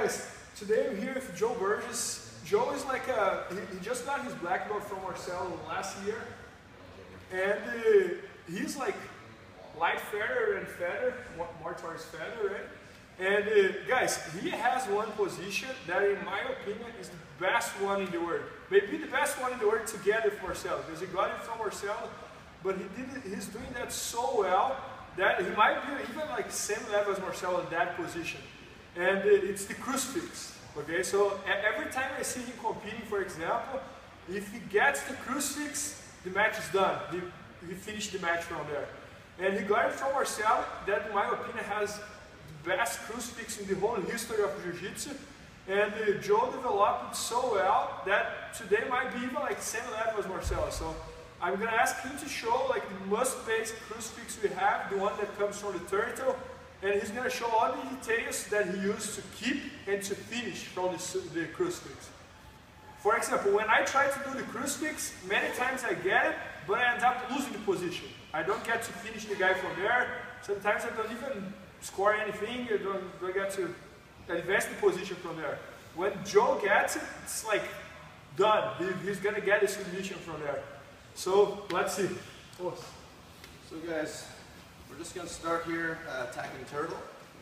guys, today I'm here with Joe Burgess. Joe is like he just got his black belt from Marcelo last year, and he's like light feather and feather, more towards feather, right? And guys, he has one position that in my opinion is the best one in the world. Maybe the best one in the world together with Marcelo, because he got it from Marcelo, but he's doing that so well that he might be even like same level as Marcelo in that position. And it's the Crucifix. Okay, so every time I see him competing, for example, if he gets the Crucifix, the match is done. He finished the match from there. And he got it from Marcelo, that in my opinion has the best Crucifix in the whole history of Jiu-Jitsu. And Joe developed it so well that today might be even like same level as Marcelo. So I'm gonna ask him to show like the most basic Crucifix we have, the one that comes from the turtle. And he's going to show all the details that he used to keep and to finish from the Crucifix. For example, when I try to do the Crucifix, many times I get it, but I end up losing the position. I don't get to finish the guy from there. Sometimes I don't even score anything. I don't get to advance the position from there. When Joe gets it, it's like done. He's going to get the submission from there. So let's see. Oh. So guys, we're just going to start here attacking turtle,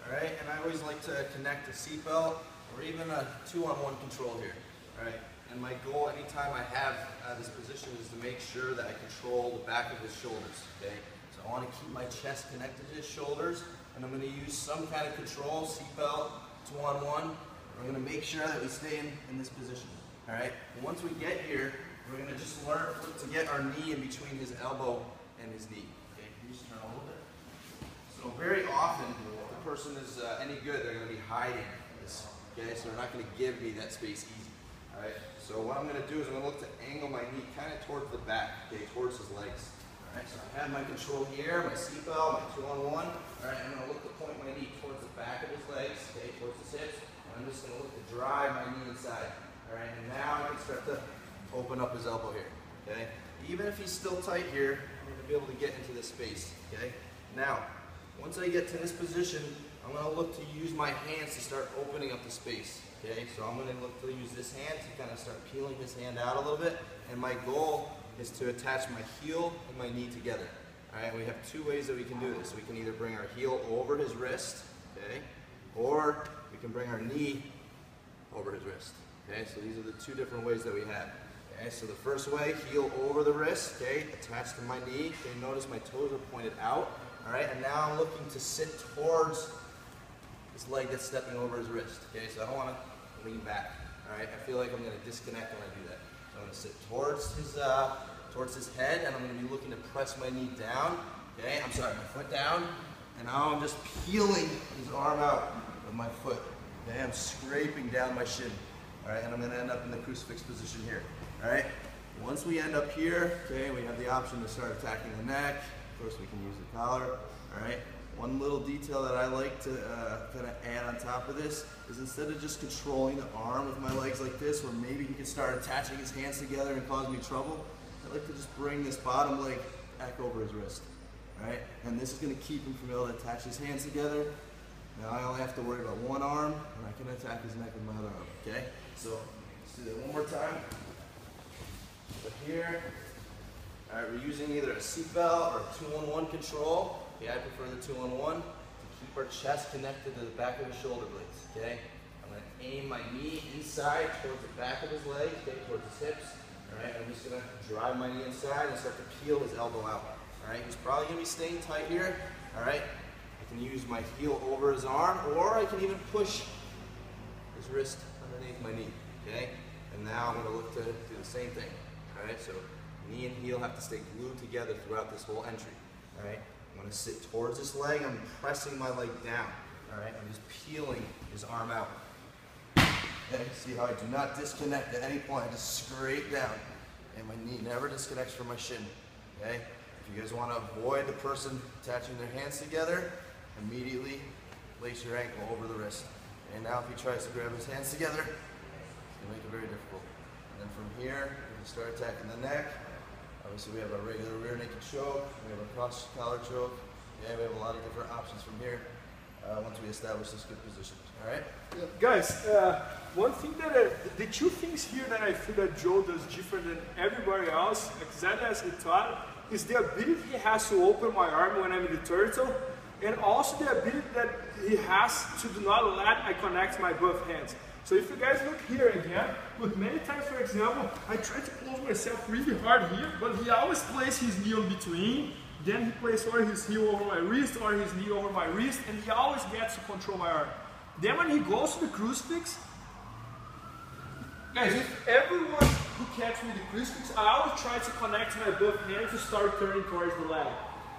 all right? And I always like to connect a seatbelt or even a 2-on-1 control here, all right? And my goal anytime I have this position is to make sure that I control the back of his shoulders, okay? So I want to keep my chest connected to his shoulders, and I'm going to use some kind of control, seatbelt, 2-on-1. We're going to make sure that we stay in this position, all right? And once we get here, we're going to just learn to get our knee in between his elbow and his knee, okay? Can you just turn a little bit? So very often, if the person is any good, they're going to be hiding this, okay? So they're not going to give me that space easy, all right? So what I'm going to do is I'm going to look to angle my knee kind of towards the back, okay, towards his legs, all right? So I have my control here, my seatbelt, my 2-on-1, all right? I'm going to look to point my knee towards the back of his legs, okay, towards his hips, and I'm just going to look to drive my knee inside, all right? And now I can start to open up his elbow here, okay? Even if he's still tight here, I'm going to be able to get into this space, okay? Now, once I get to this position, I'm going to look to use my hands to start opening up the space, okay? So I'm going to look to use this hand to kind of start peeling his hand out a little bit, and my goal is to attach my heel and my knee together, all right? We have two ways that we can do this. We can either bring our heel over his wrist, okay? Or we can bring our knee over his wrist, okay? So these are the two different ways that we have. Okay, so the first way, heel over the wrist, okay, attached to my knee. Okay, notice my toes are pointed out, all right, and now I'm looking to sit towards this leg that's stepping over his wrist, okay, so I don't want to lean back, all right, I feel like I'm going to disconnect when I do that. So I'm going to sit towards his head, and I'm going to be looking to press my knee down, okay, my foot down, and now I'm just peeling his arm out with my foot, okay, I'm scraping down my shin, all right, and I'm going to end up in the Crucifix position here. All right, once we end up here, okay, we have the option to start attacking the neck. Of course, we can use the collar, all right. One little detail that I like to kind of add on top of this is instead of just controlling the arm with my legs like this, where maybe he can start attaching his hands together and cause me trouble, I like to just bring this bottom leg back over his wrist, all right. And this is going to keep him from being able to attach his hands together. Now I only have to worry about one arm, and I can attack his neck with my other arm, okay. So let's do that one more time. But here, all right, we're using either a seatbelt or a 2-on-1 control. Okay, I prefer the 2-on-1 to keep our chest connected to the back of his shoulder blades. Okay, I'm going to aim my knee inside towards the back of his leg, okay, towards his hips. All right, I'm just going to drive my knee inside and start to peel his elbow out. All right, he's probably going to be staying tight here. All right, I can use my heel over his arm, or I can even push his wrist underneath my knee. Okay, and now I'm going to look to do the same thing. All right, so knee and heel have to stay glued together throughout this whole entry. All right, I'm going to sit towards this leg. I'm pressing my leg down. All right, I'm just peeling his arm out. Okay, see how I do not disconnect at any point. I just scrape down, and my knee never disconnects from my shin. Okay, if you guys want to avoid the person attaching their hands together, immediately lace your ankle over the wrist. And now if he tries to grab his hands together, it's going to make it very difficult. And then from here, we can start attacking the neck. Obviously, we have a regular rear naked choke. We have a cross collar choke. Yeah, we have a lot of different options from here once we establish this good position. All right? Guys, one thing that, the two things here that I feel that Joe does different than everybody else, exactly as he taught, is the ability he has to open my arm when I'm in the turtle, and also the ability that he has to do not let I connect my both hands. So if you guys look here again, look, many times, for example, I try to close myself really hard here, but he always places his knee in between, then he places or his heel over my wrist or his knee over my wrist, and he always gets to control my arm. Then when he goes to the crucifix, guys, if everyone who catches me the crucifix, I always try to connect my both hands to start turning towards the leg.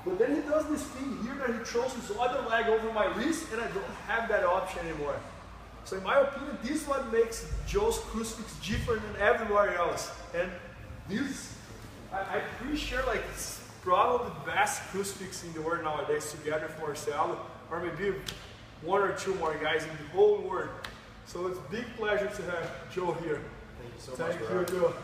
But then he does this thing here that he throws his other leg over my wrist, and I don't have that option anymore. So in my opinion, this is what makes Joe's crucifix different than everywhere else. And this, I'm pretty sure, like, it's probably the best crucifix in the world nowadays, together with Marcelo, or maybe one or two more guys in the whole world. So it's a big pleasure to have Joe here. Thank you so much, Thank you, Joe.